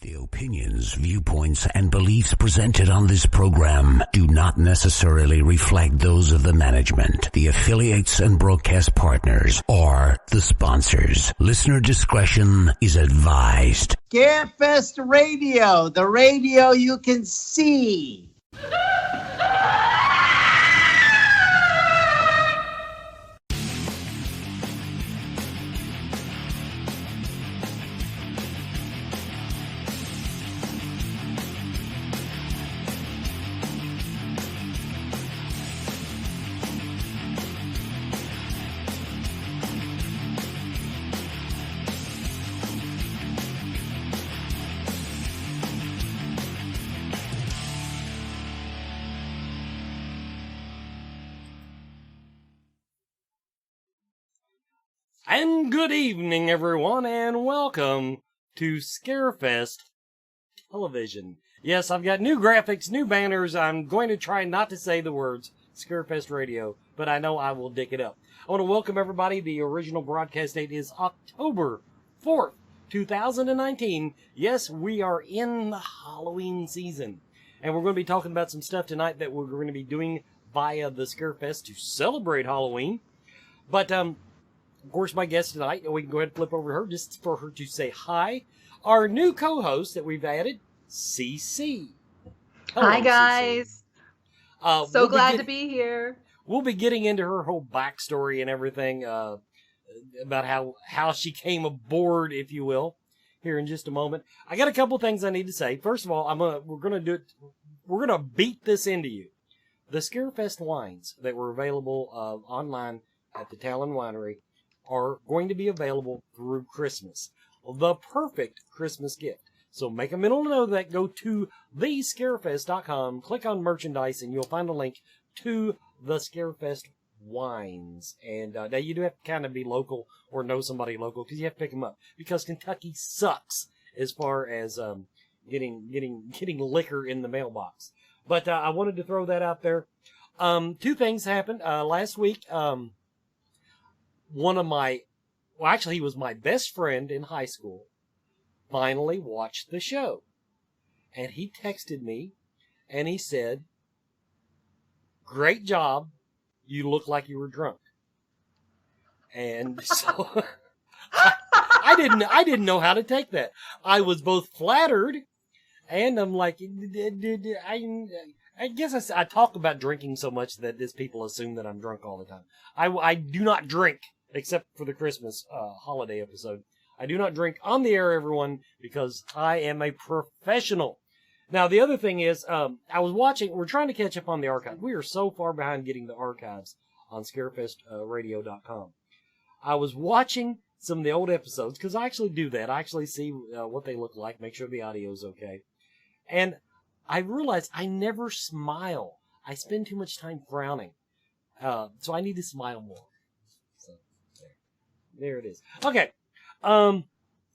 The opinions, viewpoints, and beliefs presented on this program do not necessarily reflect those of the management, the affiliates and broadcast partners, or the sponsors. Listener discretion is advised. Scarefest Radio, the radio you can see. And good evening, everyone, and welcome to Scarefest Television. Yes, I've got new graphics, new banners. I'm going to try not to say the words Scarefest Radio, but I know I will dick it up. I want to welcome everybody. The original broadcast date is October 4th, 2019. Yes, we are in the Halloween season, and we're going to be talking about some stuff tonight that we're going to be doing via the Scarefest to celebrate Halloween. But, of course, my guest tonight, we can go ahead and flip over her just for her to say hi. Our new co-host that we've added, CC. Hello, hi, guys. So glad to be here. We'll be getting into her whole backstory and everything, about how she came aboard, if you will, here in just a moment. I got a couple things I need to say. First of all, we're gonna beat this into you. The Scarefest wines that were available online at the Talon Winery are going to be available through Christmas. The perfect Christmas gift. So make a mental note of that. Go to thescarefest.com, click on merchandise, and you'll find a link to the Scarefest wines. And now you do have to kind of be local or know somebody local because you have to pick them up. Because Kentucky sucks as far as getting liquor in the mailbox. But I wanted to throw that out there. Two things happened last week. He was my best friend in high school, finally watched the show. And he texted me, and he said, "Great job, you look like you were drunk." And so, I didn't know how to take that. I was both flattered, and I'm like, I guess I talk about drinking so much that people assume that I'm drunk all the time. I do not drink. Except for the Christmas holiday episode. I do not drink on the air, everyone, because I am a professional. Now, the other thing is, we're trying to catch up on the archive. We are so far behind getting the archives on scarefestradio.com. I was watching some of the old episodes, because I actually do that. I actually see what they look like, make sure the audio is okay. And I realized I never smile. I spend too much time frowning. So I need to smile more. There it is. Okay. Well,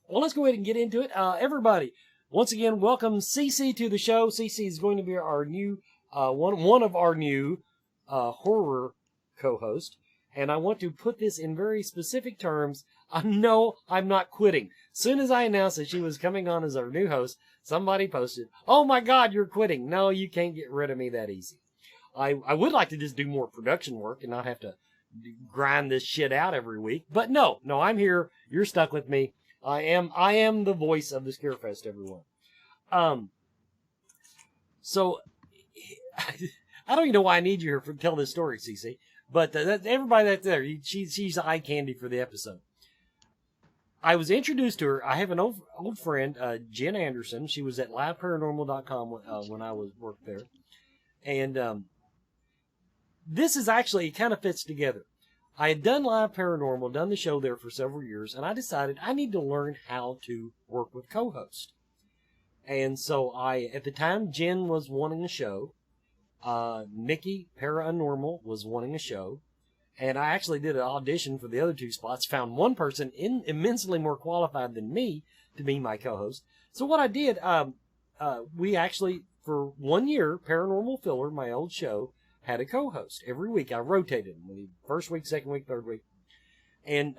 let's go ahead and get into it. Everybody, once again, welcome CC to the show. CC is going to be our new, one of our new, horror co-host. And I want to put this in very specific terms. No, I'm not quitting. Soon as I announced that she was coming on as our new host, somebody posted, "Oh my God, you're quitting." No, you can't get rid of me that easy. I would like to just do more production work and not have to grind this shit out every week. But no, I'm here. You're stuck with me. I am the voice of the Scarefest, everyone. So, I don't even know why I need you here to tell this story, CC. But everybody that's there, she's eye candy for the episode. I was introduced to her. I have an old friend, Jen Anderson. She was at liveparanormal.com when I worked there. And this is actually, it kind of fits together. I had done Live Paranormal, done the show there for several years, and I decided I need to learn how to work with co-hosts. And so at the time, Jen was wanting a show. Nikki, Paranormal, was wanting a show. And I actually did an audition for the other two spots, found one person immensely more qualified than me to be my co-host. So what I did, we actually, for 1 year, Paranormal Filler, my old show, had a co-host. Every week I rotated them. First week, second week, third week. And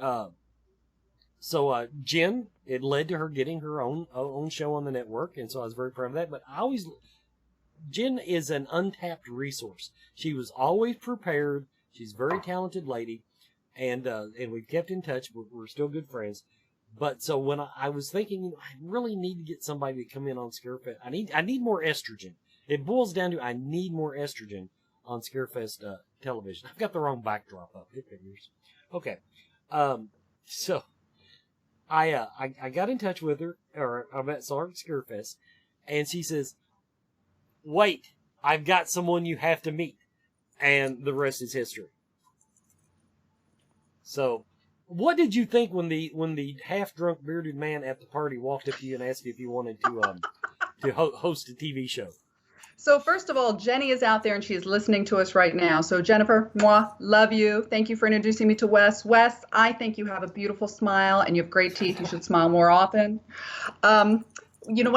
So Jen, it led to her getting her own show on the network, and so I was very proud of that. But Jen is an untapped resource. She was always prepared. She's a very talented lady, and we've kept in touch. We're still good friends. But so when I was thinking, I really need to get somebody to come in on Scarefest. I need more estrogen. It boils down to I need more estrogen on Scarefest television. I've got the wrong backdrop up. It figures. Okay. So I got in touch with her, or I saw her at Scarefest, and she says, "Wait, I've got someone you have to meet," and the rest is history. So, what did you think when the half-drunk bearded man at the party walked up to you and asked you if you wanted to host a TV show? So first of all, Jenny is out there and she is listening to us right now. So Jennifer, love you. Thank you for introducing me to Wes. Wes, I think you have a beautiful smile and you have great teeth. You should smile more often. When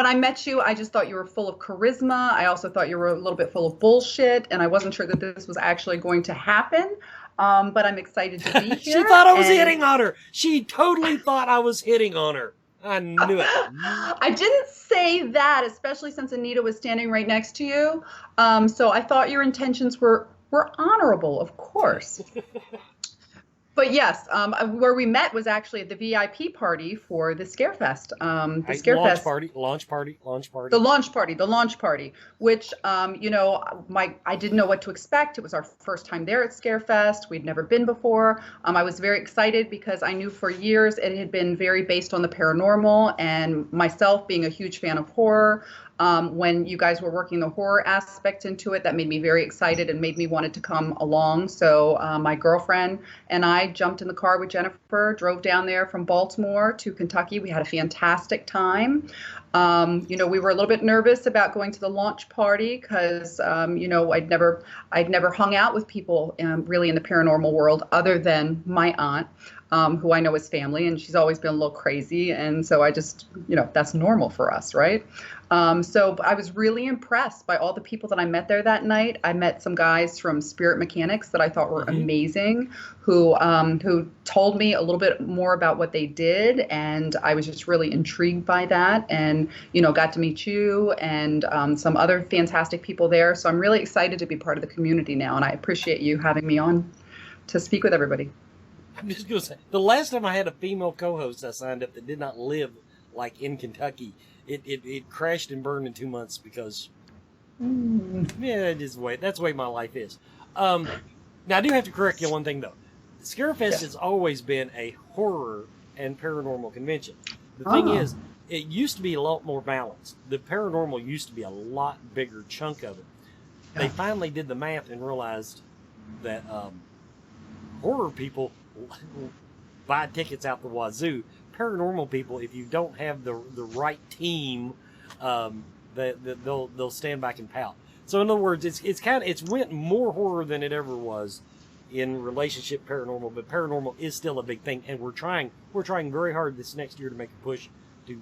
I met you, I just thought you were full of charisma. I also thought you were a little bit full of bullshit, and I wasn't sure that this was actually going to happen. But I'm excited to be here. She thought I was hitting on her. She totally thought I was hitting on her. I knew it. I didn't say that, especially since Anita was standing right next to you. So I thought your intentions were honorable, of course. But yes, where we met was actually at the VIP party for the Scarefest. Launch party. The launch party, which, I didn't know what to expect. It was our first time there at Scarefest. We'd never been before. I was very excited because I knew for years it had been very based on the paranormal, and myself being a huge fan of horror. When you guys were working the horror aspect into it, that made me very excited and made me wanted to come along. So my girlfriend and I jumped in the car with Jennifer, drove down there from Baltimore to Kentucky. We had a fantastic time. We were a little bit nervous about going to the launch party because, I'd never hung out with people really in the paranormal world other than my aunt. Who I know is family, and she's always been a little crazy. And so I just, that's normal for us, right? So I was really impressed by all the people that I met there that night. I met some guys from Spirit Mechanics that I thought were amazing, who told me a little bit more about what they did. And I was just really intrigued by that, and, got to meet you and some other fantastic people there. So I'm really excited to be part of the community now. And I appreciate you having me on to speak with everybody. I'm just going to say, the last time I had a female co-host I signed up that did not live, in Kentucky, it crashed and burned in 2 months because, that's the way my life is. Now, I do have to correct you on one thing, though. Scarefest has always been a horror and paranormal convention. The thing is, it used to be a lot more balanced. The paranormal used to be a lot bigger chunk of it. They finally did the math and realized that horror people buy tickets out the wazoo. Paranormal people, if you don't have the right team, they'll stand back and pout. So in other words, it's went more horror than it ever was in relationship paranormal, but paranormal is still a big thing, and we're trying very hard this next year to make a push to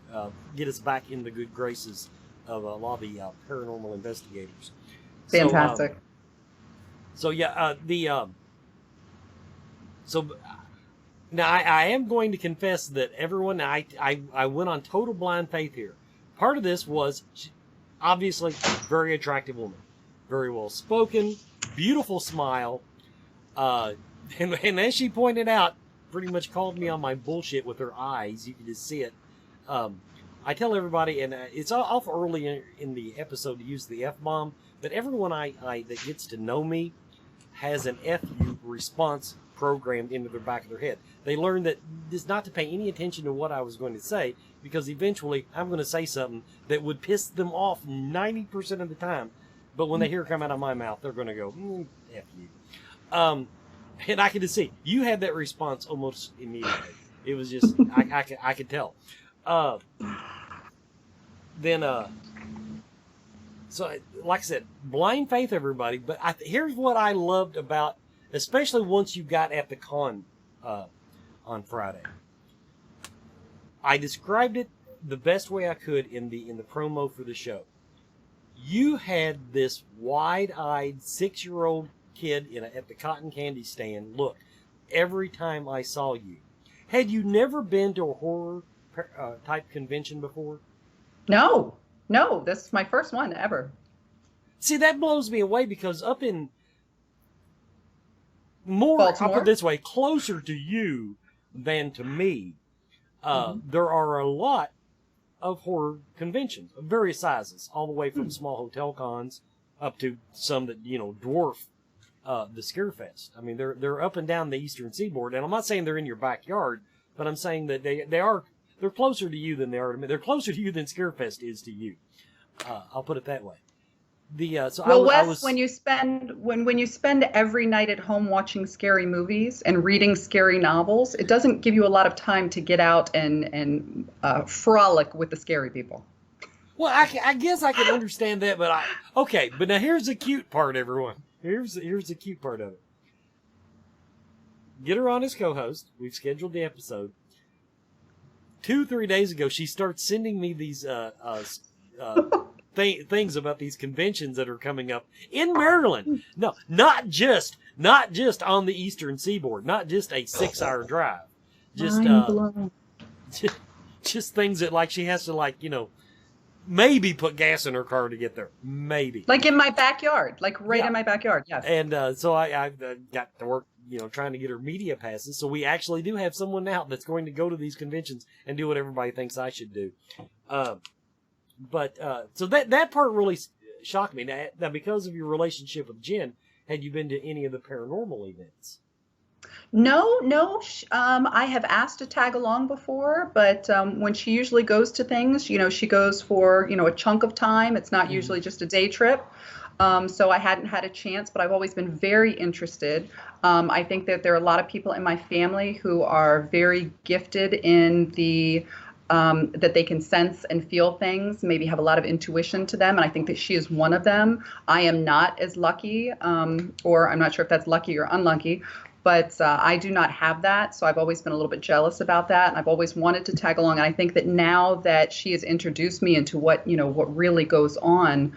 get us back in the good graces of a lot of the paranormal investigators. Fantastic. So now I am going to confess that everyone, I went on total blind faith here. Part of this was obviously very attractive woman, very well spoken, beautiful smile, and as she pointed out, pretty much called me on my bullshit with her eyes. You can just see it. I tell everybody, and it's off early in the episode to use the F-bomb, but everyone that gets to know me has an F-U response programmed into the back of their head. They learn that just not to pay any attention to what I was going to say, because eventually I'm going to say something that would piss them off 90% of the time. But when they hear it come out of my mouth, they're going to go, F you. And I could just see, you had that response almost immediately. It was just, I could tell. So like I said, blind faith, everybody. But here's what I loved about, especially once you got at the con on Friday. I described it the best way I could in the promo for the show. You had this wide-eyed 6-year-old kid at the cotton candy stand look every time I saw you. Had you never been to a horror type convention before? No, this is my first one ever. See, that blows me away because up in more, Baltimore? I'll put it this way, closer to you than to me, there are a lot of horror conventions of various sizes, all the way from small hotel cons up to some that, dwarf the Scarefest. I mean, they're up and down the eastern seaboard, and I'm not saying they're in your backyard, but I'm saying that they're closer to you than they are to me. They're closer to you than Scarefest is to you. I'll put it that way. Wes, when you spend every night at home watching scary movies and reading scary novels, it doesn't give you a lot of time to get out and frolic with the scary people. Well, I guess I can understand that, but but now here's the cute part, everyone. Here's the cute part of it. Get her on as co-host. We've scheduled the episode. 2-3 days ago, she starts sending me these things about these conventions that are coming up in Maryland. No, not just on the eastern seaboard, not just a 6-hour drive. Just things that she has to maybe put gas in her car to get there. Maybe. Like in my backyard, in my backyard. Yes. And so I got to work, trying to get her media passes. So we actually do have someone now that's going to go to these conventions and do what everybody thinks I should do. So that part really shocked me. Now, because of your relationship with Jen, had you been to any of the paranormal events? No. I have asked to tag along before, but when she usually goes to things, she goes for, a chunk of time. It's not usually just a day trip. So I hadn't had a chance, but I've always been very interested. I think that there are a lot of people in my family who are very gifted in the that they can sense and feel things, maybe have a lot of intuition to them. And I think that she is one of them. I am not as lucky, or I'm not sure if that's lucky or unlucky, but I do not have that. So I've always been a little bit jealous about that. And I've always wanted to tag along. And I think that now that she has introduced me into what really goes on,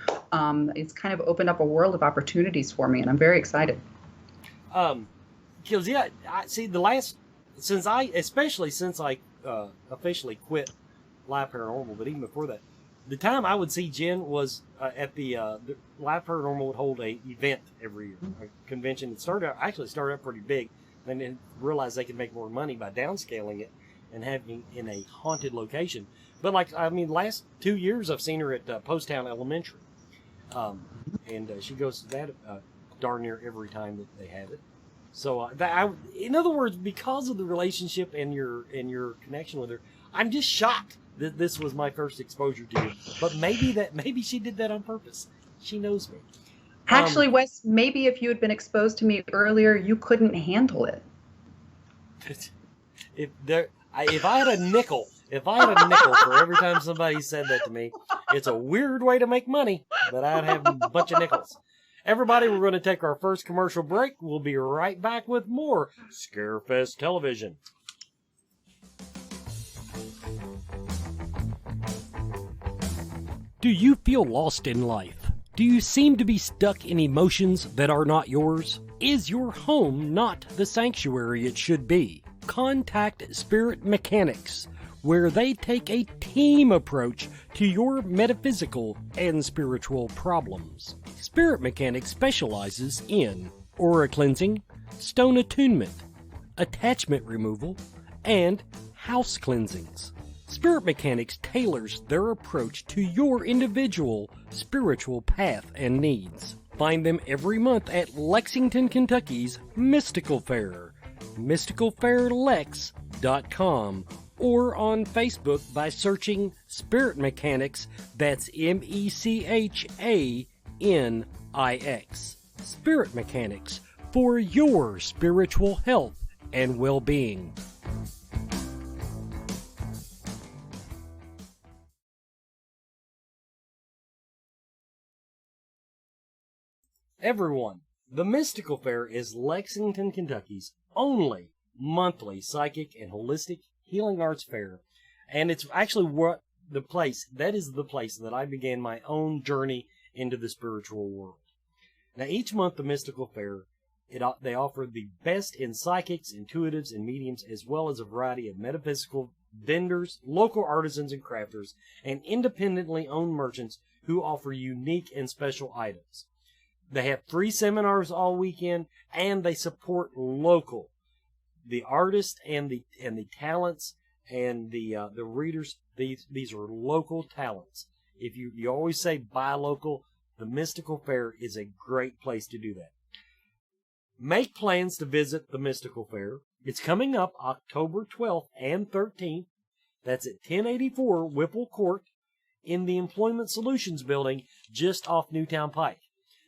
it's kind of opened up a world of opportunities for me. And I'm very excited. Because, I see since I officially quit Live Paranormal, but even before that, the time I would see Jen was at the Live Paranormal would hold a event every year, a convention. It started out pretty big, and then realized they could make more money by downscaling it and having it in a haunted location. But last 2 years I've seen her at Poasttown Elementary, and she goes to that darn near every time that they have it. So in other words, because of the relationship and your connection with her, I'm just shocked that this was my first exposure to you. But maybe she did that on purpose. She knows me. Actually, Wes, maybe if you had been exposed to me earlier, you couldn't handle it. If I had a nickel for every time somebody said that to me, it's a weird way to make money, but I'd have a bunch of nickels. Everybody, we're going to take our first commercial break. We'll be right back with more Scarefest Television. Do you feel lost in life? Do you seem to be stuck in emotions that are not yours? Is your home not the sanctuary it should be? Contact Spirit Mechanics, where they take a team approach to your metaphysical and spiritual problems. Spirit Mechanics specializes in aura cleansing, stone attunement, attachment removal, and house cleansings. Spirit Mechanics tailors their approach to your individual spiritual path and needs. Find them every month at Lexington, Kentucky's Mystical Fair, mysticalfairlex.com, or on Facebook by searching Spirit Mechanics, that's MECHANIX. Spirit Mechanics, for your spiritual health and well-being. Everyone, the Mystical Fair is Lexington, Kentucky's only monthly psychic and holistic healing arts fair, and it's actually the place that I began my own journey into the spiritual world. Now, each month the Mystical Fair They offer the best in psychics, intuitives, and mediums, as well as a variety of metaphysical vendors, local artisans and crafters, and independently owned merchants who offer unique and special items. They have free seminars all weekend, and they support local. The artists and the talents and the readers, these are local talents. If you always say buy local, the Mystical Fair is a great place to do that. Make plans to visit the Mystical Fair. It's coming up October 12th and 13th. That's at 1084 Whipple Court in the Employment Solutions Building just off Newtown Pike.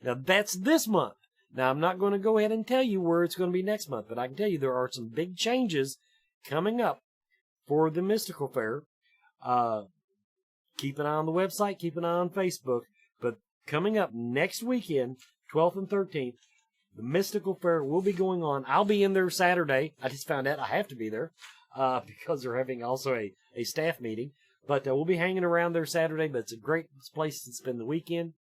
Now, that's this month. Now, I'm not going to go ahead and tell you where it's going to be next month, but I can tell you there are some big changes coming up for the Mystical Fair. Keep an eye on the website, keep an eye on Facebook. But coming up next weekend, 12th and 13th, the Mystical Fair will be going on. I'll be in there Saturday. I just found out I have to be there because they're having also a staff meeting. But we'll be hanging around there Saturday. But it's a great place to spend the weekend.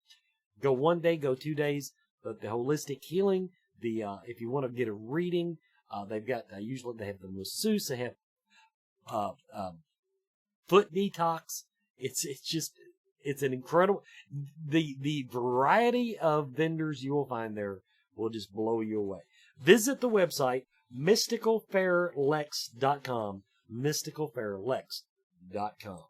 Go 1 day, go 2 days. But the holistic healing, if you want to get a reading, they've got usually they have the masseuse. They have foot detox. It's an incredible the variety of vendors you will find there will just blow you away. Visit the website mysticalfairlex.com, mysticalfairlex.com.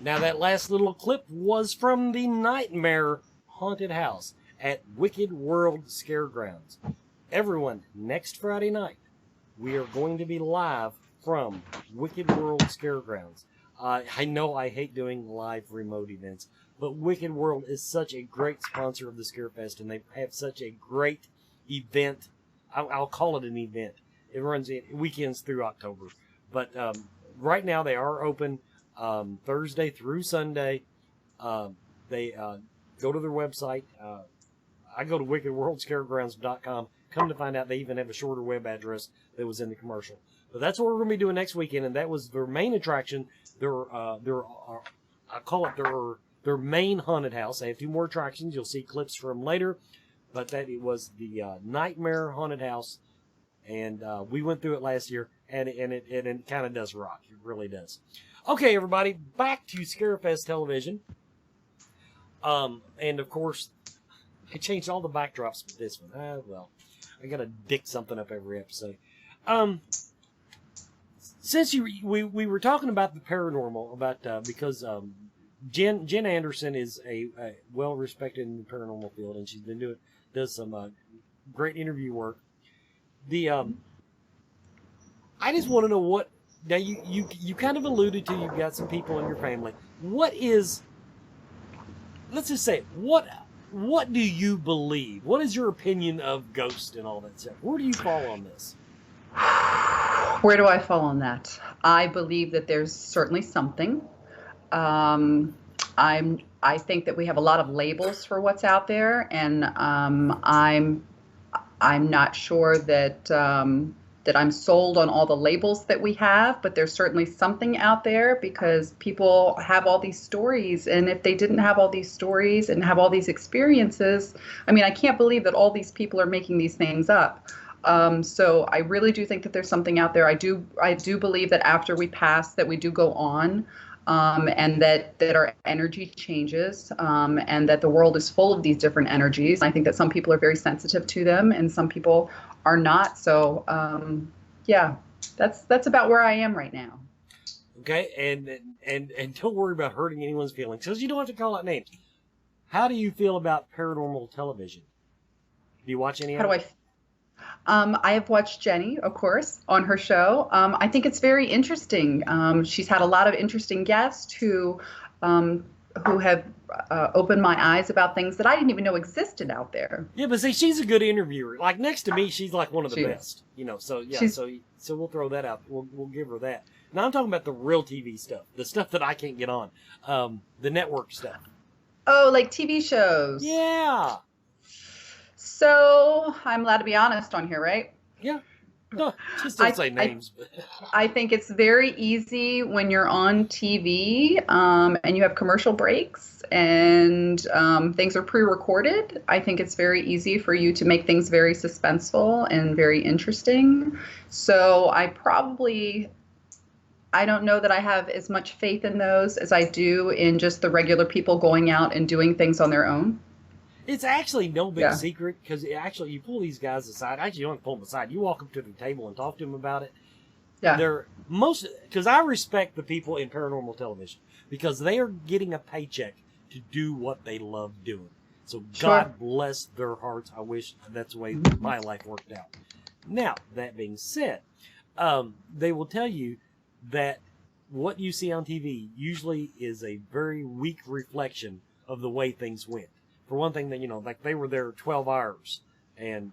Now, that last little clip was from the Nightmare Haunted House at Wicked World Scaregrounds. Everyone, next Friday night, we are going to be live from Wicked World Scaregrounds. I know I hate doing live remote events, but Wicked World is such a great sponsor of the Scarefest, and they have such a great event. I'll call it an event. It runs weekends through October. But right now, they are open Thursday through Sunday. They go to their website. I go to wickedworldscaregrounds.com. Come to find out they even have a shorter web address that was in the commercial. But that's what we're going to be doing next weekend, and that was their main attraction. I call it their main haunted house. They have 2 more attractions. You'll see clips from later. But that it was the Nightmare Haunted House, and we went through it last year, and it kind of does rock. It really does. Okay, everybody, back to Scarefest Television. And of course, I changed all the backdrops for this one. Well, I gotta dick something up every episode. Since we were talking about the paranormal, because Jen Anderson is a well-respected in the paranormal field, and she's been does some great interview work. I just want to know what. Now, you kind of alluded to you've got some people in your family. What is, let's just say, what do you believe? What is your opinion of ghosts and all that stuff? Where do you fall on this? Where do I fall on that? I believe that there's certainly something. I think that we have a lot of labels for what's out there, and I'm not sure that that I'm sold on all the labels that we have, but there's certainly something out there because people have all these stories. And if they didn't have all these stories and have all these experiences, I mean, I can't believe that all these people are making these things up. So I really do think that there's something out there. I do believe that after we pass, that we do go on, and that our energy changes, and that the world is full of these different energies. I think that some people are very sensitive to them, and some people are not. So, yeah, that's about where I am right now. Okay, and don't worry about hurting anyone's feelings, because you don't have to call out names. How do you feel about paranormal television? Do you watch any of it? I have watched Jenny, of course, on her show. I think it's very interesting. She's had a lot of interesting guests who have opened my eyes about things that I didn't even know existed out there. Yeah, but see, she's a good interviewer. Like next to me, she's like one of the best. You know, so yeah, so we'll throw that out. We'll give her that. Now I'm talking about the real TV stuff, the stuff that I can't get on, the network stuff. Oh, like TV shows. Yeah. So I'm allowed to be honest on here, right? Yeah. No, just don't say names. I think it's very easy when you're on TV and you have commercial breaks and things are pre-recorded. I think it's very easy for you to make things very suspenseful and very interesting. So I don't know that I have as much faith in those as I do in just the regular people going out and doing things on their own. It's actually no big secret, because actually you pull these guys aside. Actually, you don't have to pull them aside. You walk up to the table and talk to them about it. Yeah. Because I respect the people in paranormal television because they are getting a paycheck to do what they love doing. So God bless their hearts. I wish that's the way my life worked out. Now, that being said, they will tell you that what you see on TV usually is a very weak reflection of the way things went. For one thing, like they were there 12 hours, and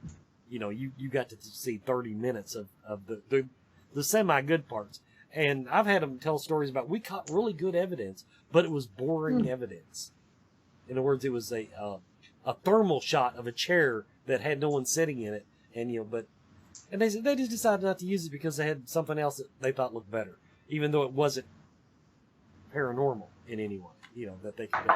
you got to see 30 minutes of the semi-good parts. And I've had them tell stories about we caught really good evidence, but it was boring evidence. In other words, it was a thermal shot of a chair that had no one sitting in it, and they said they just decided not to use it because they had something else that they thought looked better, even though it wasn't paranormal in any way. That they could do.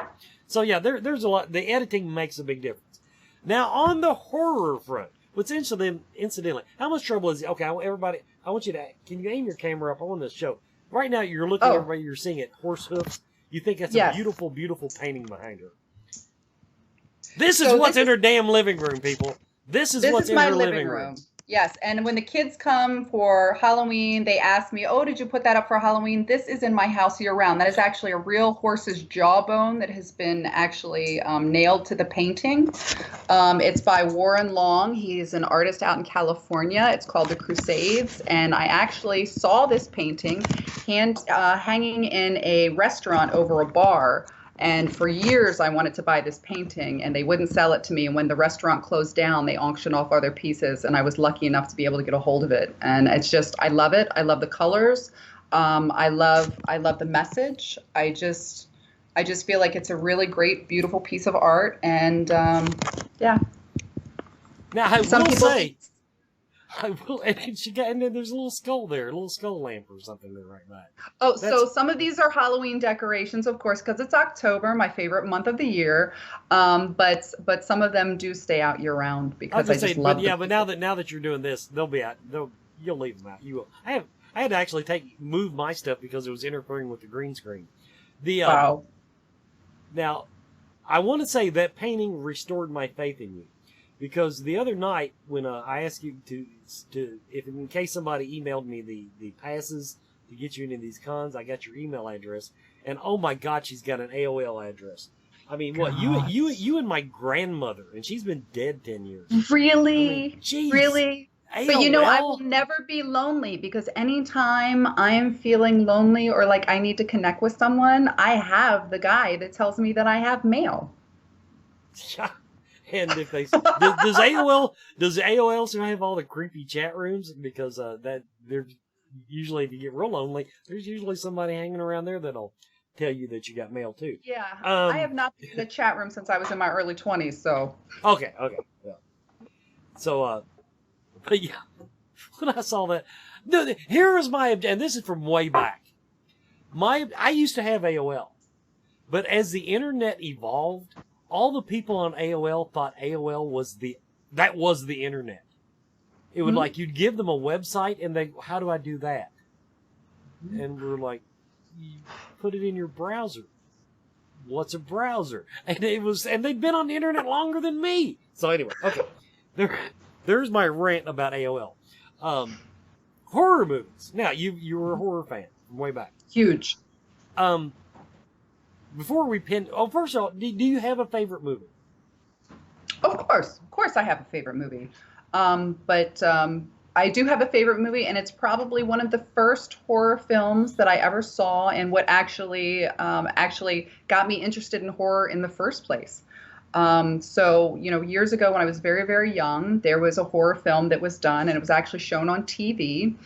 So yeah, there's a lot. The editing makes a big difference. Now on the horror front, what's incidentally, how much trouble is it? Okay, I want you to, can you aim your camera up? I want to show. Right now you're looking at everybody, you're seeing it, horse hoofs. You think that's a beautiful, beautiful painting behind her. This is what's in her damn living room, people. This is what's in her living room. Yes, and when the kids come for Halloween, they ask me, "Oh, did you put that up for Halloween?" This is in my house year-round. That is actually a real horse's jawbone that has been actually nailed to the painting. It's by Warren Long. He's an artist out in California. It's called The Crusades, and I actually saw this painting hanging in a restaurant over a bar. And for years, I wanted to buy this painting, and they wouldn't sell it to me. And when the restaurant closed down, they auctioned off other pieces, and I was lucky enough to be able to get a hold of it. And it's just, I love it. I love the colors. I love the message. I just feel like it's a really great, beautiful piece of art. And yeah. Now, and then there's a little skull there, a little skull lamp or something there right by it. Oh, so some of these are Halloween decorations, of course, because it's October, my favorite month of the year. But some of them do stay out year round because I just love them. Yeah, but now that you're doing this, they'll be out. You'll leave them out. You will. I had to actually move my stuff because it was interfering with the green screen. Wow. Now, I want to say that painting restored my faith in you. Because the other night when I asked you to if in case somebody emailed me the passes to get you into these cons, I got your email address, and oh my God, she's got an AOL address. I mean, what you and my grandmother, and she's been dead 10 years. Really? I mean, geez, really? AOL? But I will never be lonely because anytime I am feeling lonely or like I need to connect with someone, I have the guy that tells me that I have mail. Yeah. And if they does AOL still have all the creepy chat rooms? Because that they're usually, if you get real lonely, there's usually somebody hanging around there that'll tell you that you got mail too. Yeah, I have not been in the chat room since I was in my early 20s. So okay, yeah. So but yeah, when I saw that. No, here is my, and this is from way back. I used to have AOL, but as the internet evolved, all the people on AOL thought AOL was the internet. It would like, you'd give them a website and they, how do I do that? And we're like, you put it in your browser. What's a browser? And they'd been on the internet longer than me. So anyway, okay. There's my rant about AOL. Horror movies. Now, you were a horror fan from way back. Huge. Before we first of all, do you have a favorite movie? Of course I have a favorite movie. But I do have a favorite movie, and it's probably one of the first horror films that I ever saw, and what actually got me interested in horror in the first place. So, years ago when I was very, very young, there was a horror film that was done, and it was actually shown on TV.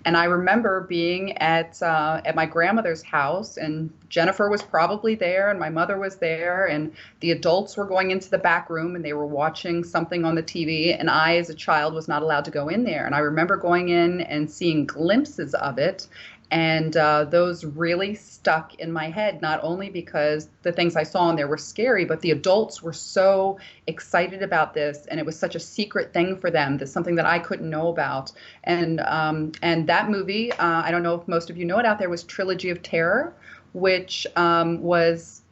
And I remember being at my grandmother's house, and Jennifer was probably there, and my mother was there, and the adults were going into the back room, and they were watching something on the TV, and I, as a child, was not allowed to go in there. And I remember going in and seeing glimpses of it. And those really stuck in my head, not only because the things I saw in there were scary, but the adults were so excited about this, and it was such a secret thing for them. That's something that I couldn't know about. And that movie, I don't know if most of you know it out there, was Trilogy of Terror, which was,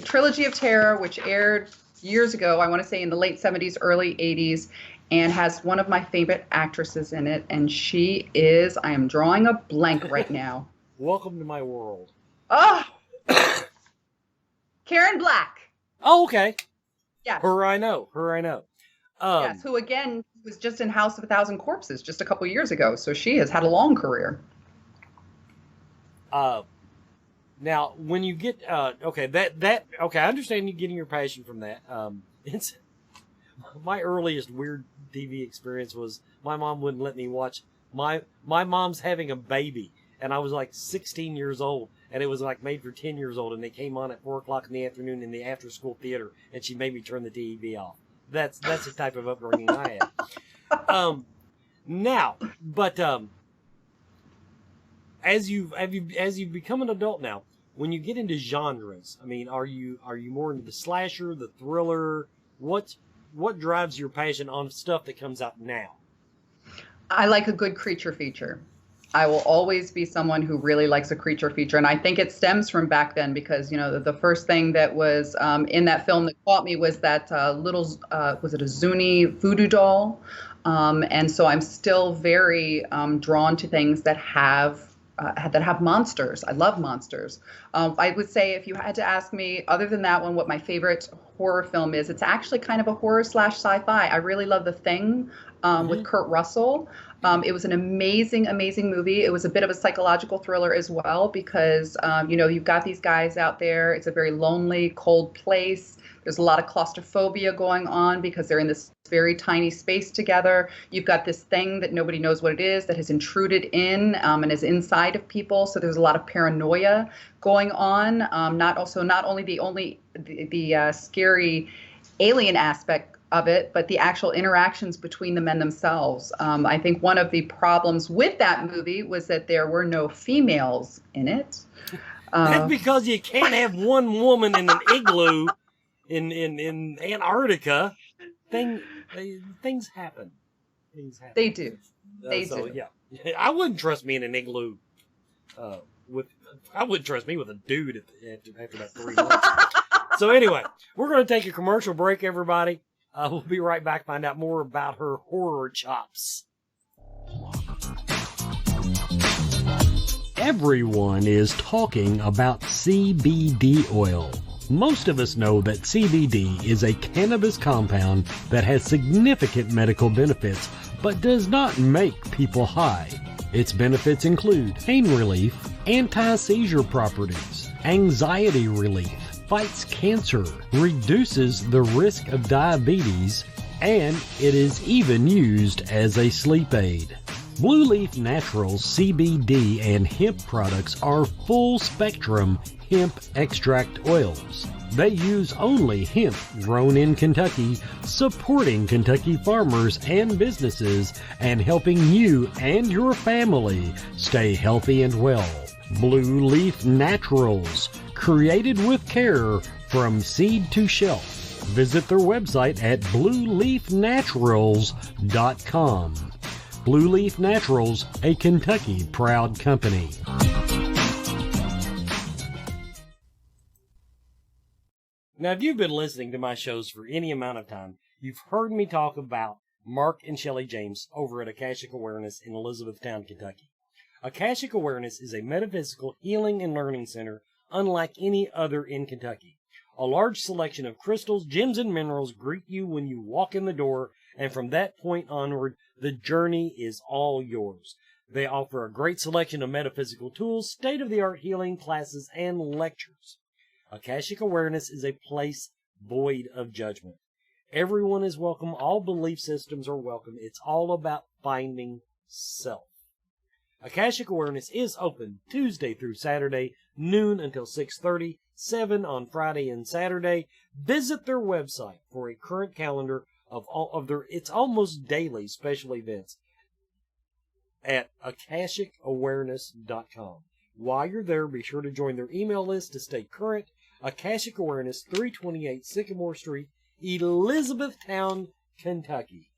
Trilogy of Terror, which aired years ago, I want to say in the late 70s, early 80s, and has one of my favorite actresses in it, and she is, I am drawing a blank right now. Welcome to my world. Oh! Karen Black. Oh, okay. Yeah. Her I know. Yes, who again was just in House of a Thousand Corpses just a couple years ago, so she has had a long career. Now, when you get, okay, I understand you getting your passion from that. It's my earliest weird TV experience was my mom wouldn't let me watch my mom's having a baby, and I was like 16 years old, and it was like made for 10 years old, and they came on at 4 o'clock in the afternoon in the after school theater, and she made me turn the TV off. That's the type of upbringing I had. As you've become an adult now, when you get into genres, I mean, are you more into the slasher, the thriller? What drives your passion on stuff that comes out now? I like a good creature feature. I will always be someone who really likes a creature feature. And I think it stems from back then because, the first thing that was in that film that caught me was that was it a Zuni voodoo doll? And so I'm still very drawn to things that have monsters. I love monsters. I would say if you had to ask me, other than that one, what my favorite horror film is, it's actually kind of a horror / sci-fi. I really love The Thing with Kurt Russell. It was an amazing, amazing movie. It was a bit of a psychological thriller as well because, you've got these guys out there. It's a very lonely, cold place. There's a lot of claustrophobia going on because they're in this very tiny space together. You've got this thing that nobody knows what it is that has intruded in and is inside of people. So there's a lot of paranoia going on. Not only the scary alien aspect of it, but the actual interactions between the men themselves. I think one of the problems with that movie was that there were no females in it. That's because you can't have one woman in an igloo in Antarctica. Things happen. They do. Yeah. I wouldn't trust me in an igloo. I wouldn't trust me with a dude after about 3 months. So anyway, we're going to take a commercial break, everybody. We'll be right back. Find out more about her horror chops. Everyone is talking about CBD oil. Most of us know that CBD is a cannabis compound that has significant medical benefits, but does not make people high. Its benefits include pain relief, anti-seizure properties, anxiety relief, fights cancer, reduces the risk of diabetes, and it is even used as a sleep aid. Blue Leaf Naturals CBD and hemp products are full-spectrum hemp extract oils. They use only hemp grown in Kentucky, supporting Kentucky farmers and businesses and helping you and your family stay healthy and well. Blue Leaf Naturals, created with care from seed to shelf. Visit their website at blueleafnaturals.com. Blue Leaf Naturals, a Kentucky proud company. Now, if you've been listening to my shows for any amount of time, you've heard me talk about Mark and Shelley James over at Akashic Awareness in Elizabethtown, Kentucky. Akashic Awareness is a metaphysical healing and learning center unlike any other in Kentucky. A large selection of crystals, gems, and minerals greet you when you walk in the door, and from that point onward, the journey is all yours. They offer a great selection of metaphysical tools, state-of-the-art healing classes, and lectures. Akashic Awareness is a place void of judgment. Everyone is welcome. All belief systems are welcome. It's all about finding self. Akashic Awareness is open Tuesday through Saturday, noon until 6:30, 7 on Friday and Saturday. Visit their website for a current calendar of all of their, it's almost daily special events at akashicawareness.com. While you're there, be sure to join their email list to stay current. Akashic Awareness, 328 Sycamore Street, Elizabethtown, Kentucky.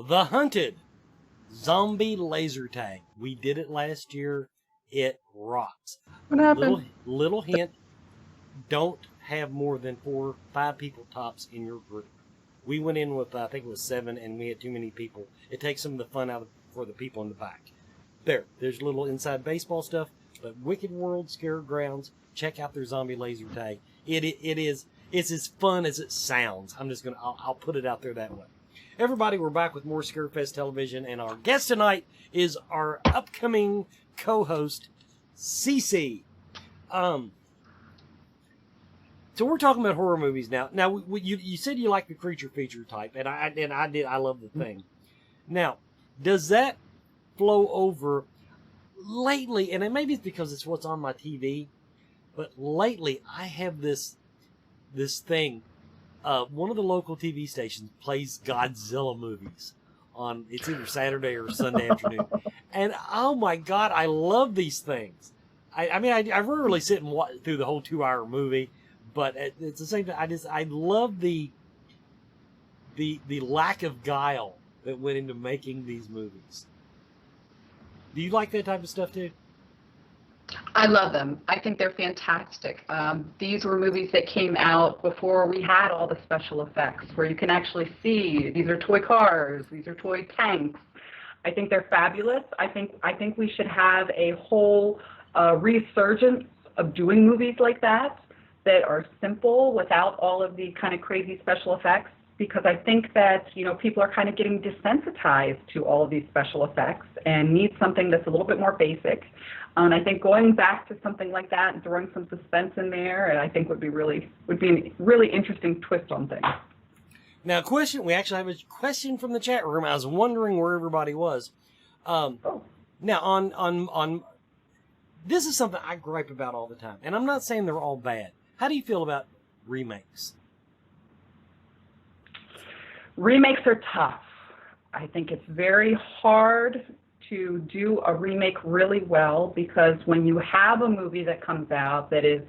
The Hunted Zombie Laser Tag. We did it last year. It rocks. What happened? Little hint. Don't have more than 4 or 5 people tops in your group. We went in with, I think it was 7, and we had too many people. It takes some of the fun out for the people in the back. There's little inside baseball stuff, but Wicked World Scare Grounds, check out their zombie laser tag. It's as fun as it sounds. I'll put it out there that way. Everybody, we're back with more Scarefest television, and our guest tonight is our upcoming co-host, Cece. So we're talking about horror movies now. Now, you said you like the creature feature type, and I did. I love the Thing. Now, does that flow over lately? And maybe it's because it's what's on my TV, but lately I have this thing. One of the local TV stations plays Godzilla movies on, it's either Saturday or Sunday afternoon. And oh my God, I love these things. I mean, I rarely sit and watch through the whole 2-hour movie, but at the same time, I love the lack of guile that went into making these movies. Do you like that type of stuff too? I love them. I think they're fantastic. These were movies that came out before we had all the special effects, where you can actually see these are toy cars, these are toy tanks. I think they're fabulous. I think we should have a whole resurgence of doing movies like that are simple without all of the kind of crazy special effects, because I think that, people are kind of getting desensitized to all of these special effects and need something that's a little bit more basic. And I think going back to something like that and throwing some suspense in there, and I think would be a really interesting twist on things. Now, we actually have a question from the chat room. I was wondering where everybody was. Now, on this is something I gripe about all the time, and I'm not saying they're all bad. How do you feel about remakes? Remakes are tough. I think it's very hard to do a remake really well, because when you have a movie that comes out that is,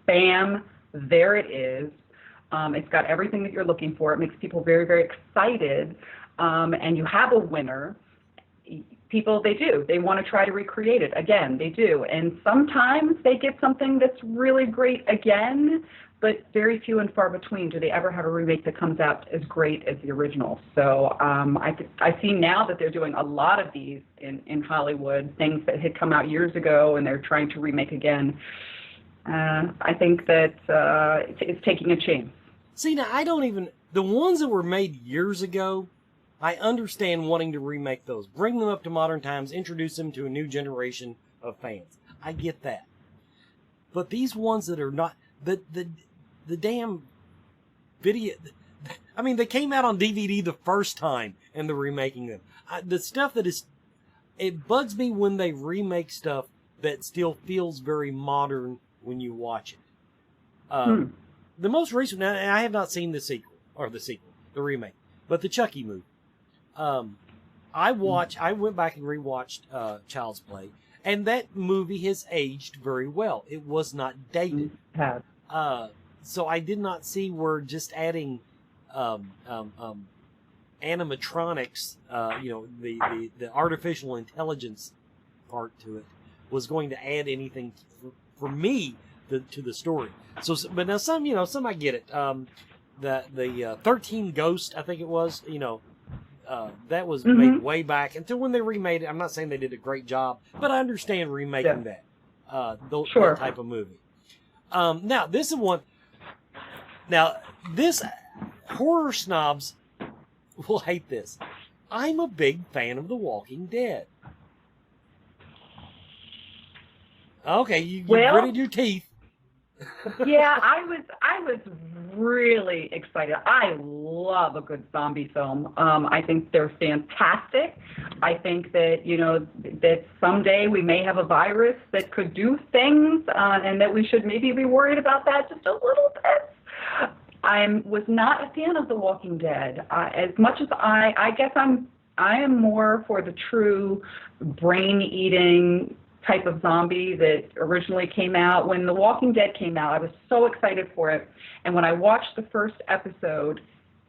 bam, there it is. It's got everything that you're looking for. It makes people very, very excited. And you have a winner. People, they want to try to recreate it again. They do. And sometimes they get something that's really great again, but very few and far between do they ever have a remake that comes out as great as the original. So I see now that they're doing a lot of these in Hollywood, things that had come out years ago and they're trying to remake again. I think that it's taking a chance. See, now the ones that were made years ago, I understand wanting to remake those, bring them up to modern times, introduce them to a new generation of fans. I get that. But these ones that are not, the damn video, I mean, they came out on DVD the first time and they're remaking them. The stuff that is, it bugs me when they remake stuff that still feels very modern when you watch it. The most recent, and I have not seen the remake, but the Chucky movie. I went back and rewatched Child's Play, and that movie has aged very well. It was not dated. So I did not see where just adding animatronics, the artificial intelligence part to it was going to add anything for me to the story. So, but now some I get it. The 13 Ghost, I think it was, that was made way back until when they remade it. I'm not saying they did a great job, but I understand remaking that type of movie. Now this is one. Now this horror snobs will hate this. I'm a big fan of The Walking Dead. Okay, you gritted your teeth. Yeah, I was really excited. I love a good zombie film. I think they're fantastic. I think that, that someday we may have a virus that could do things, and that we should maybe be worried about that just a little bit. I was not a fan of The Walking Dead. As much as I guess I am more for the true brain-eating type of zombie that originally came out. When The Walking Dead came out, I was so excited for it. And when I watched the first episode,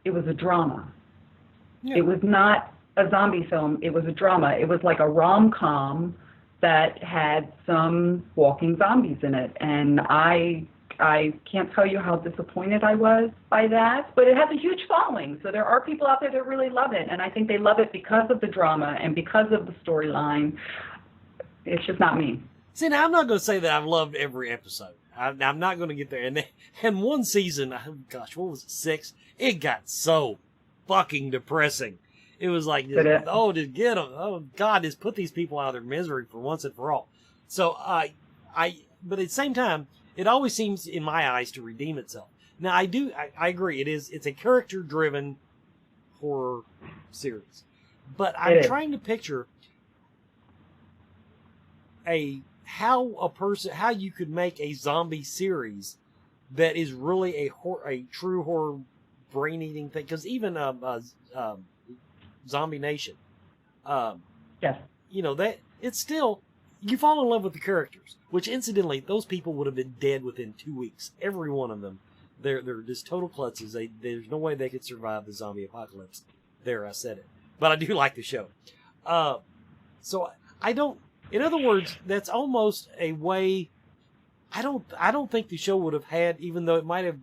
it was a drama. Yeah. It was not a zombie film. It was a drama. It was like a rom-com that had some walking zombies in it. And I can't tell you how disappointed I was by that, but it has a huge following. So there are people out there that really love it. And I think they love it because of the drama and because of the storyline. It's just not me. See, now I'm not going to say that I've loved every episode. I'm not going to get there. And one season, what was it, 6? It got so fucking depressing. It was like, just get them. Oh, God, just put these people out of their misery for once and for all. So, but at the same time, it always seems, in my eyes, to redeem itself. Now, I agree. It's a character-driven horror series. But I'm trying to picture how you could make a zombie series that is really a true horror brain eating thing. Because even Zombie Nation, yes, that it's still, you fall in love with the characters. Which incidentally, those people would have been dead within 2 weeks. Every one of them, they're just total klutzes. There's no way they could survive the zombie apocalypse. There, I said it. But I do like the show. So I don't. In other words, that's almost a way. I don't think the show would have had, even though it might have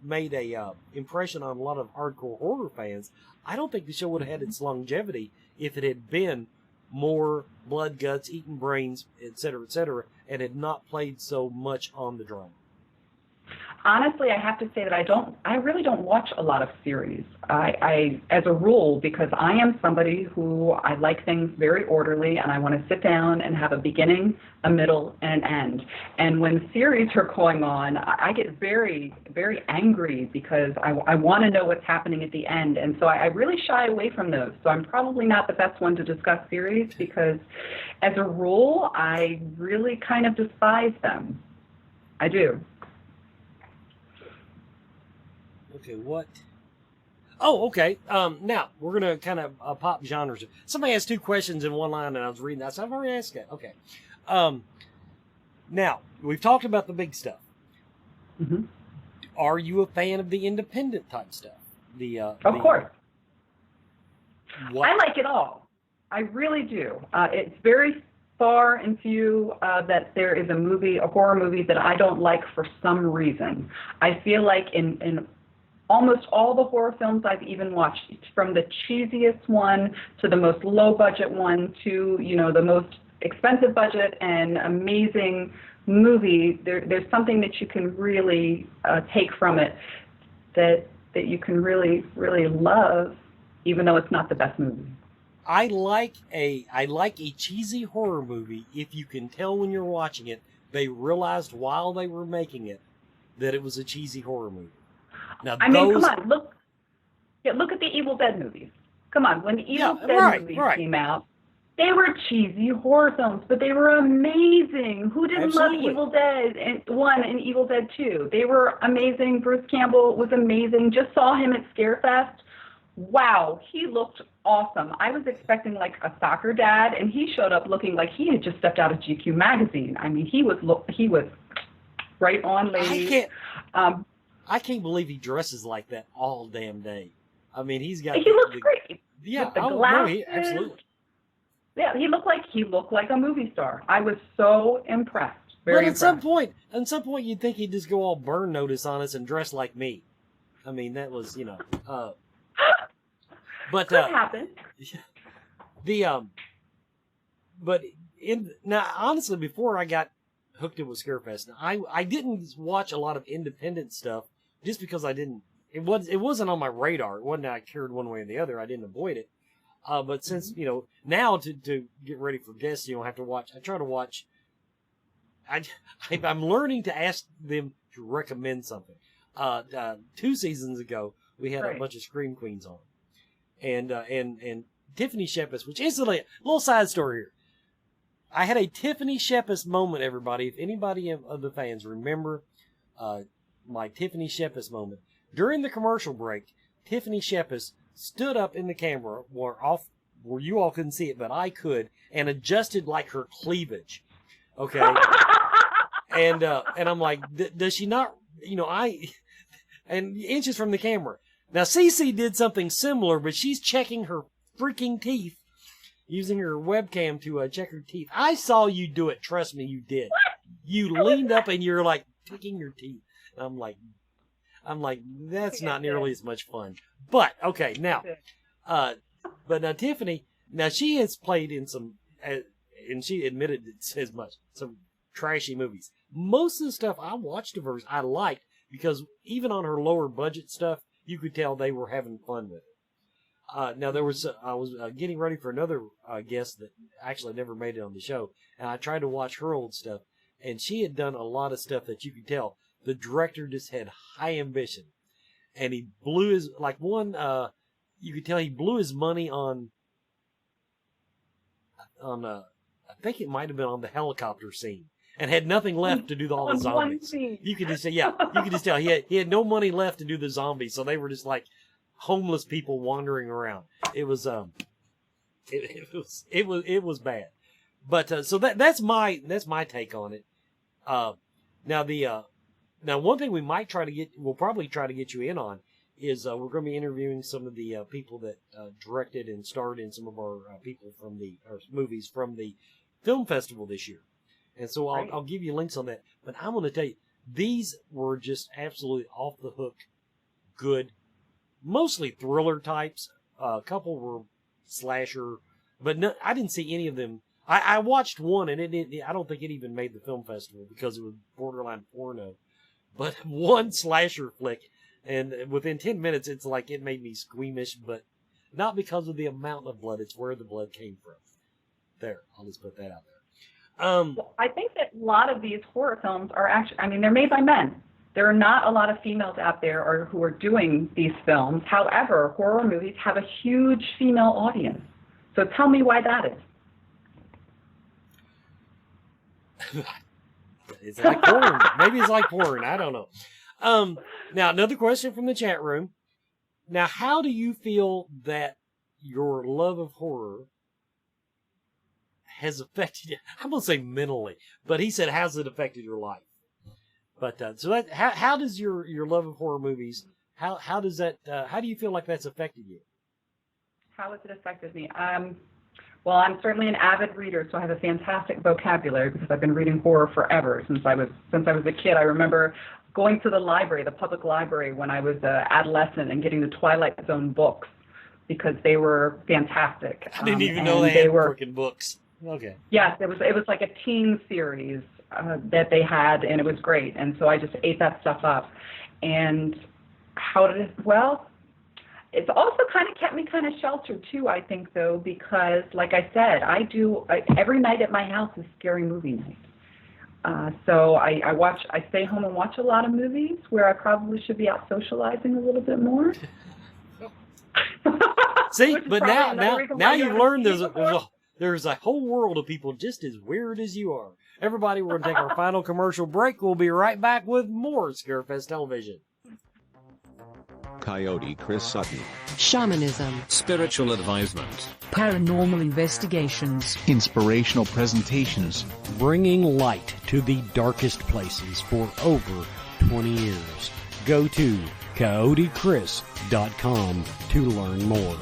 made a impression on a lot of hardcore horror fans. I don't think the show would have had its longevity if it had been more blood, guts, eating brains, etc., and had not played so much on the drama. Honestly, I have to say that I really don't watch a lot of series. I as a rule, because I am somebody who I like things very orderly, and I want to sit down and have a beginning, a middle, and an end. And when series are going on, I get very, very angry because I want to know what's happening at the end. And so I really shy away from those. So I'm probably not the best one to discuss series because, as a rule, I really kind of despise them. I do. Okay, what? Oh, okay. Now we're gonna kind of pop genres. Somebody asked 2 questions in one line, and I was reading that, so I've already asked it. Okay. Now we've talked about the big stuff. Mm-hmm. Are you a fan of the independent type stuff? Of course. What? I like it all. I really do. It's very far and few that there is a horror movie that I don't like for some reason. I feel like in almost all the horror films I've even watched, from the cheesiest one to the most low budget one to, the most expensive budget and amazing movie, there's something that you can really take from it that you can really, really love, even though it's not the best movie. I like a cheesy horror movie if you can tell when you're watching it they realized while they were making it that it was a cheesy horror movie. Now, come on, look at the Evil Dead movies. Come on, when the Evil Dead movies came out, they were cheesy horror films, but they were amazing. Who didn't love Evil Dead 1 and Evil Dead 2? They were amazing. Bruce Campbell was amazing. Just saw him at Scarefest. Wow, he looked awesome. I was expecting like a soccer dad, and he showed up looking like he had just stepped out of GQ magazine. I mean, he was right on, ladies. I can't believe he dresses like that all damn day. I mean, he's got. He looks great. Yeah, with the glasses. No, absolutely. Yeah, he looked like a movie star. I was so impressed. But at some point, you'd think he'd just go all burn notice on us and dress like me. I mean, that was, but could happen. Now honestly, before I got hooked in with Scarefest, I didn't watch a lot of independent stuff just because I didn't. It wasn't on my radar. It wasn't that I cared one way or the other. I didn't avoid it. But since now to get ready for guests, I have to watch. I try to watch. I'm learning to ask them to recommend something. 2 seasons ago, we had a bunch of Scream Queens on, and Tiffany Shepis, which instantly, a little side story here. I had a Tiffany Shepis moment, everybody. If anybody of the fans remember my Tiffany Shepis moment, during the commercial break, Tiffany Shepis stood up in the camera where you all couldn't see it, but I could, and adjusted like her cleavage. Okay. and I'm like, does she not, and inches from the camera. Now, Cece did something similar, but she's checking her freaking teeth, using her webcam to check her teeth. I saw you do it. Trust me, you did. You leaned up and you're like picking your teeth. I'm like, that's not nearly as much fun. But okay, now, but now Tiffany, she has played in some, and she admitted it as much, some trashy movies. Most of the stuff I watched of hers, I liked, because even on her lower budget stuff, you could tell they were having fun with it. Now I was getting ready for another guest that actually never made it on the show, and I tried to watch her old stuff, and she had done a lot of stuff that you could tell the director just had high ambition, and he blew his you could tell he blew his money on I think it might have been on the helicopter scene, and had nothing left to do all the zombies. You could just say, you could just tell he had no money left to do the zombies, so they were just like homeless people wandering around. It was it was bad, but so that's my take on it. Now one thing we'll probably try to get you in on is we're going to be interviewing some of the people that directed and starred in some of our people from our movies from the film festival this year. And so I'll give you links on that. But I'm going to tell you, these were just absolutely off the hook good, mostly thriller types. A couple were slasher, but no, I didn't see any of them. I watched one, and I don't think it even made the film festival because it was borderline porno. But one slasher flick, and within 10 minutes, it's like it made me squeamish, but not because of the amount of blood. It's where the blood came from. There, I'll just put that out there. Well, I think that a lot of these horror films are actually, they're made by men. There are not a lot of females out there who are doing these films. However, horror movies have a huge female audience. So tell me why that is. It's like porn. Maybe it's like porn. I don't know. Now, another question from the chat room. Now, how do you feel that your love of horror has affected you? I'm going to say mentally, but he said, how's it affected your life? But, so that, how does your love of horror movies, how does that, how do you feel like that's affected you? How has it affected me? Well, I'm certainly an avid reader, so I have a fantastic vocabulary because I've been reading horror forever since I was a kid. I remember going to the library, the public library, when I was an adolescent and getting the Twilight Zone books because they were fantastic. I didn't even know they had freaking books. Okay. Yes, it was like a teen series that they had, and it was great. And so I just ate that stuff up. And how did it? Well, it's also kind of kept me kind of sheltered too, I think, though, because, like I said, every night at my house is scary movie night. So I stay home and watch a lot of movies where I probably should be out socializing a little bit more. See, but now you've learned there's a whole world of people just as weird as you are. Everybody, we're going to take our final commercial break. We'll be right back with more Scarefest Television. Coyote Chris Sutton. Shamanism. Spiritual advisement. Paranormal investigations. Inspirational presentations. Bringing light to the darkest places for over 20 years. Go to coyotechris.com to learn more.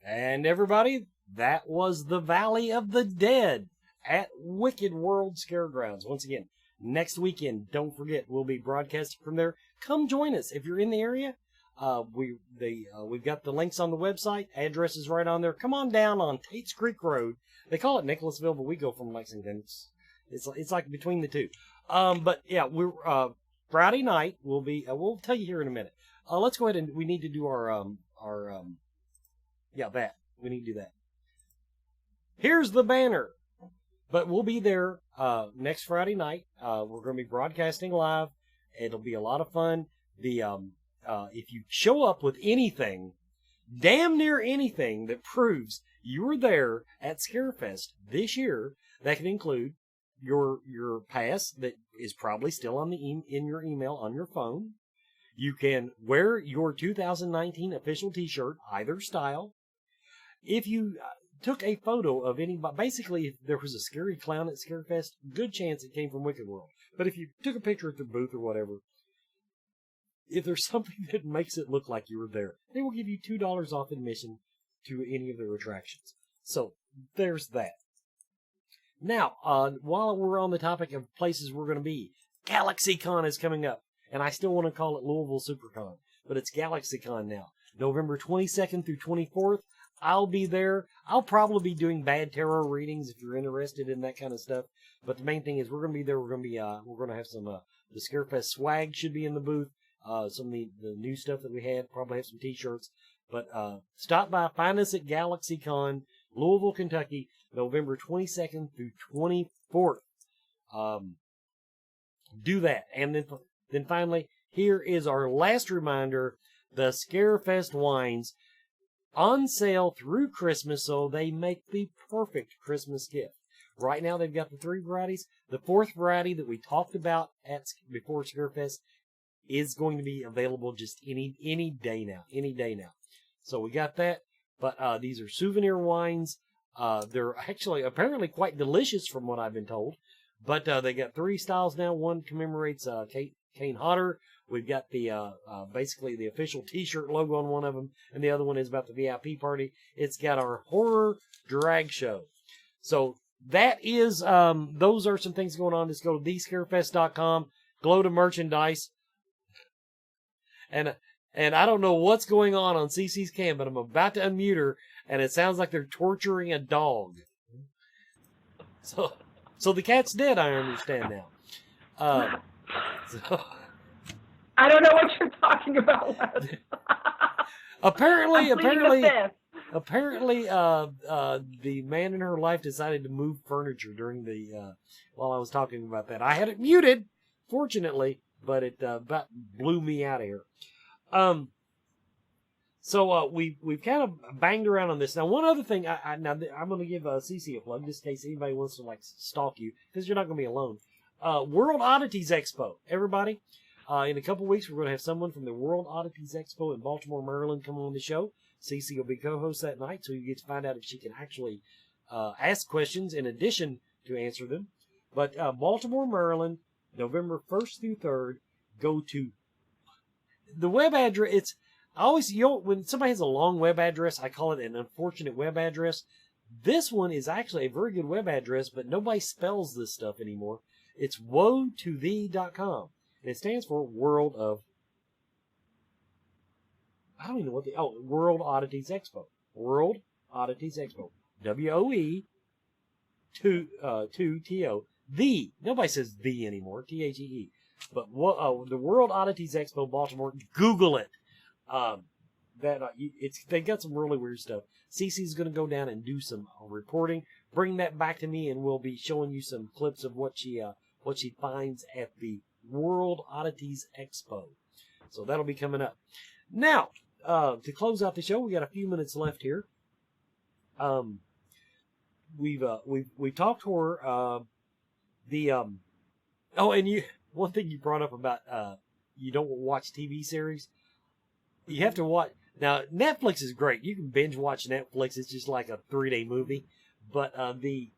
And everybody, that was the Valley of the Dead at Wicked World Scaregrounds. Once again, next weekend, don't forget, we'll be broadcasting from there. Come join us if you're in the area. We've got the links on the website. Address is right on there. Come on down on Tates Creek Road. They call it Nicholasville, but we go from Lexington. It's like between the two. But yeah, we're Friday night. We'll tell you here in a minute. Let's go ahead and we need to do we need to do that. Here's the banner. But we'll be there next Friday night. We're going to be broadcasting live. It'll be a lot of fun. If you show up with anything, damn near anything that proves you were there at Scarefest this year, that can include your pass that is probably still on in your email on your phone. You can wear your 2019 official T-shirt, either style. If you took a photo of anybody, basically, if there was a scary clown at Scarefest, good chance it came from Wicked World. But if you took a picture at the booth or whatever, if there's something that makes it look like you were there, they will give you $2 off admission to any of their attractions. So there's that. Now, while we're on the topic of places we're going to be, GalaxyCon is coming up. And I still want to call it Louisville SuperCon, but it's GalaxyCon now. November 22nd through 24th. I'll be there. I'll probably be doing bad tarot readings if you're interested in that kind of stuff. But the main thing is we're going to be there. We're going to have some, the Scarefest swag should be in the booth. Some of the new stuff that we had, probably have some t-shirts. But, stop by, find us at GalaxyCon, Louisville, Kentucky, November 22nd through 24th. Do that. And then finally, here is our last reminder, the Scarefest wines. on sale through Christmas, so they make the perfect Christmas gift. Right now, they've got the 3 varieties. The 4th variety that we talked about before Scarefest is going to be available just any day now. Any day now. So we got that. But these are souvenir wines. They're actually apparently quite delicious from what I've been told. But they got 3 styles now. One commemorates Kane Hodder. We've got the basically the official T-shirt logo on one of them, and the other one is about the VIP party. It's got our horror drag show. So that is those are some things going on. Just go to thescarefest.com, go to merchandise, and I don't know what's going on CeCe's cam, but I'm about to unmute her, and it sounds like they're torturing a dog. So the cat's dead, I understand now. I don't know what you're talking about, Wes. apparently, the man in her life decided to move furniture during the while I was talking about that. I had it muted, fortunately, but it about blew me out of here. So we've kind of banged around on this. Now, one other thing, I'm going to give CeCe a plug, just in case anybody wants to stalk you, because you're not going to be alone. World Oddities Expo, everybody. In a couple weeks, we're going to have someone from the World Oddities Expo in Baltimore, Maryland, come on the show. CeCe will be co-host that night, so you get to find out if she can actually ask questions in addition to answer them. But Baltimore, Maryland, November 1st through 3rd, go to the web address. I always, when somebody has a long web address, I call it an unfortunate web address. This one is actually a very good web address, but nobody spells this stuff anymore. It's woetothee.com. And it stands for World Oddities Expo. World Oddities Expo. WOE 2TO. The. Nobody says the anymore. THEE. But the World Oddities Expo Baltimore. Google it. They got some really weird stuff. CeCe's going to go down and do some reporting. Bring that back to me, and we'll be showing you some clips of what she finds at the World Oddities Expo. So that'll be coming up. Now, to close out the show, we got a few minutes left here. We've talked horror. One thing you brought up about you don't watch TV series. You have to watch. Now, Netflix is great. You can binge watch Netflix. It's just like a 3-day movie. But the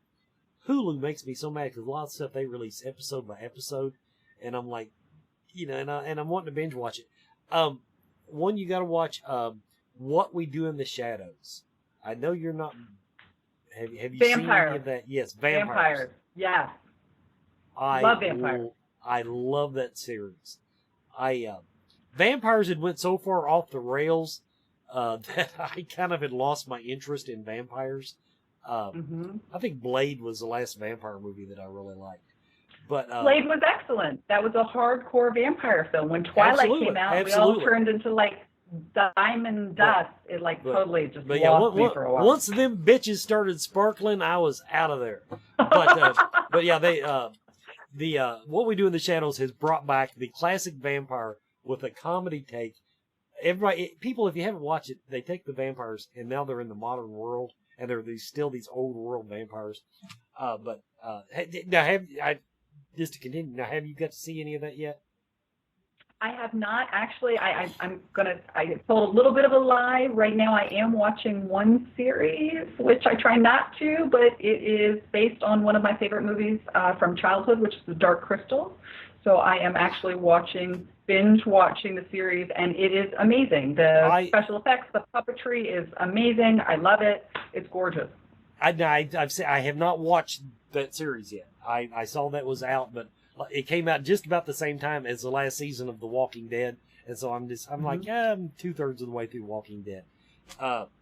Hulu makes me so mad because a lot of stuff they release episode by episode. And I'm like, and I'm wanting to binge watch it. One, you got to watch What We Do in the Shadows. I know you're not. Have you seen any of that? Yes, Vampires. Yeah. I love Vampires. I love that series. Vampires had went so far off the rails that I kind of had lost my interest in vampires. I think Blade was the last vampire movie that I really liked. But Blade was excellent. That was a hardcore vampire film. When Twilight came out, we all turned into diamond dust. It totally just lost me for a while. Once them bitches started sparkling, I was out of there. But yeah, What We Do in the Shadows has brought back the classic vampire with a comedy take. People, if you haven't watched it, they take the vampires and now they're in the modern world and they're still these old world vampires. Just to continue, now have you got to see any of that yet? I have not actually. I told a little bit of a lie. Right now I am watching one series, which I try not to, but it is based on one of my favorite movies from childhood, which is The Dark Crystal. So I am actually binge watching the series, and it is amazing. The special effects, the puppetry is amazing. I love it. It's gorgeous. I have not watched that series yet. I saw that was out, but it came out just about the same time as the last season of The Walking Dead, and so I'm like, I'm 2/3 of the way through Walking Dead.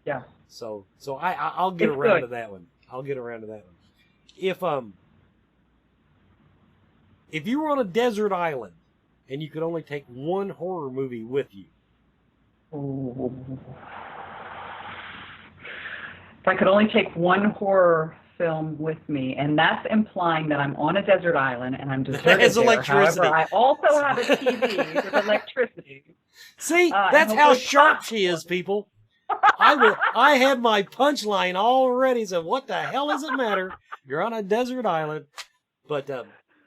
Yeah. So I'll get around to that one. If you were on a desert island and you could only take one horror movie with you. If I could only take one horror film with me, and that's implying that I'm on a desert island and I'm deserted There's electricity. However, I also have a TV with electricity. See, that's how sharp she is, people. I had my punchline already. So what the hell does it matter? You're on a desert island. But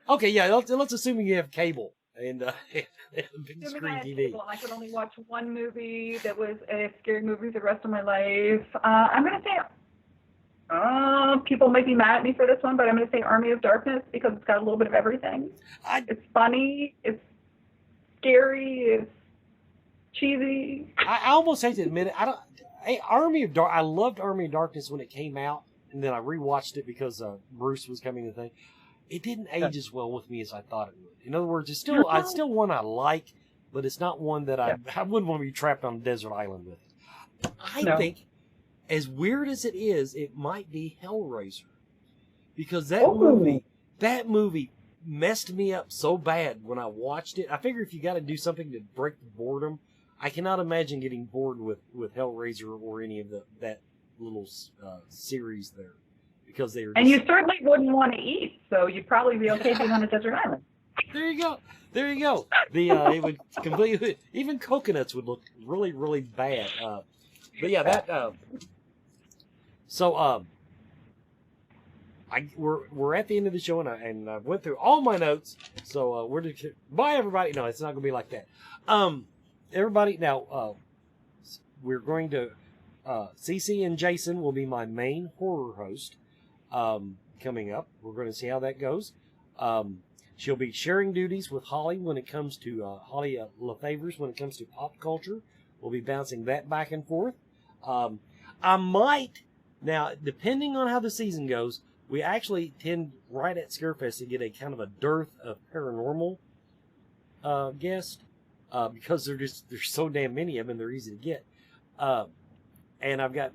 okay, yeah. Let's assume you have cable and big screen TV. I could only watch one movie that was a scary movie the rest of my life. I'm gonna say. People might be mad at me for this one, but I'm going to say Army of Darkness because it's got a little bit of everything. It's funny, it's scary, it's cheesy. I almost hate to admit it. I loved Army of Darkness when it came out, and then I rewatched it because Bruce was coming to the thing. It didn't age as well with me as I thought it would. In other words, it's still one I like, but it's not one that I wouldn't want to be trapped on a desert island with it. I think, as weird as it is, it might be Hellraiser, because that movie messed me up so bad when I watched it. I figure if you got to do something to break the boredom, I cannot imagine getting bored with Hellraiser or any of that little series there, because they were. And you certainly wouldn't want to eat, so you'd probably be okay being on a desert island. There you go. It would completely, even coconuts would look really, really bad. But yeah, that. So we're at the end of the show, and I went through all my notes. So bye everybody. No, it's not gonna be like that. Everybody, now we're going to CC and Jason will be my main horror host coming up. We're going to see how that goes. She'll be sharing duties with Holly when it comes to Holly LaFavors when it comes to pop culture. We'll be bouncing that back and forth. I might. Now, depending on how the season goes, we actually tend right at Scarefest to get a kind of a dearth of paranormal guests because there's so damn many of them and they're easy to get. And I've got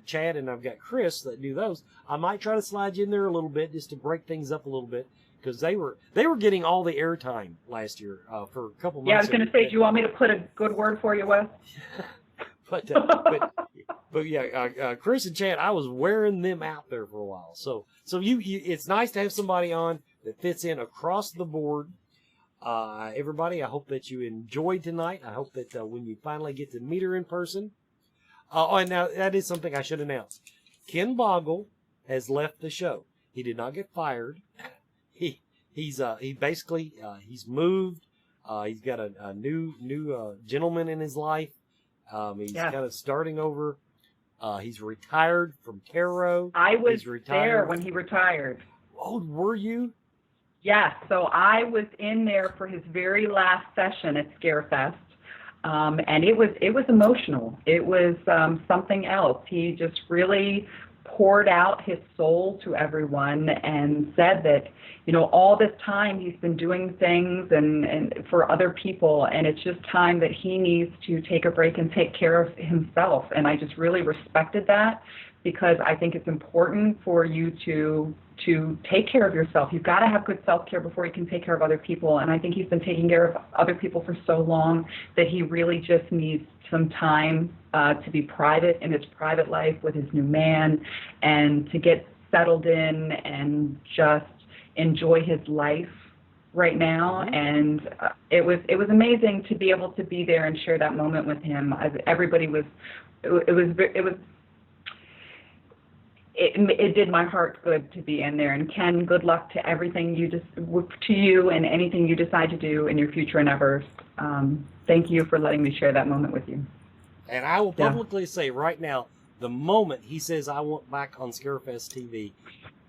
Chad and I've got Chris that do those. I might try to slide you in there a little bit just to break things up a little bit because they were getting all the airtime last year for a couple months. Yeah, I was going to say, do you want me to put a good word for you, Wes? But yeah, Chris and Chad, I was wearing them out there for a while. So you it's nice to have somebody on that fits in across the board. Everybody, I hope that you enjoyed tonight. I hope that when you finally get to meet her in person. And now that is something I should announce. Ken Boggle has left the show. He did not get fired. He's moved. He's got a new gentleman in his life. He's kind of starting over. He's retired from tarot. I was there when he retired. Oh, were you? Yes. So I was in there for his very last session at Scarefest. And it was emotional. It was something else. He just really poured out his soul to everyone and said that, all this time he's been doing things and for other people, and it's just time that he needs to take a break and take care of himself. And I just really respected that because I think it's important for you to take care of yourself. You've got to have good self-care before you can take care of other people. And I think he's been taking care of other people for so long that he really just needs some time to be private in his private life with his new man and to get settled in and just enjoy his life right now. And it was amazing to be able to be there and share that moment with him. Everybody was, it did my heart good to be in there. And Ken, good luck to everything to you and anything you decide to do in your future endeavors. Thank you for letting me share that moment with you. And I will publicly say right now, the moment he says I want back on Scarefest TV,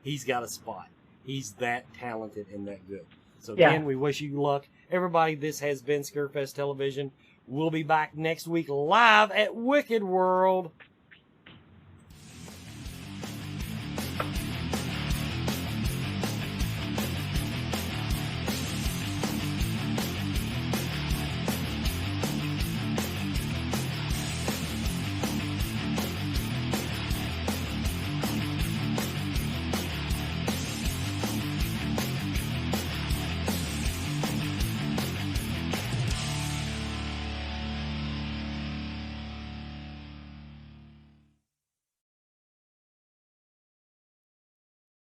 he's got a spot. He's that talented and that good. So Ken, we wish you luck. Everybody, this has been Scarefest Television. We'll be back next week live at Wicked World.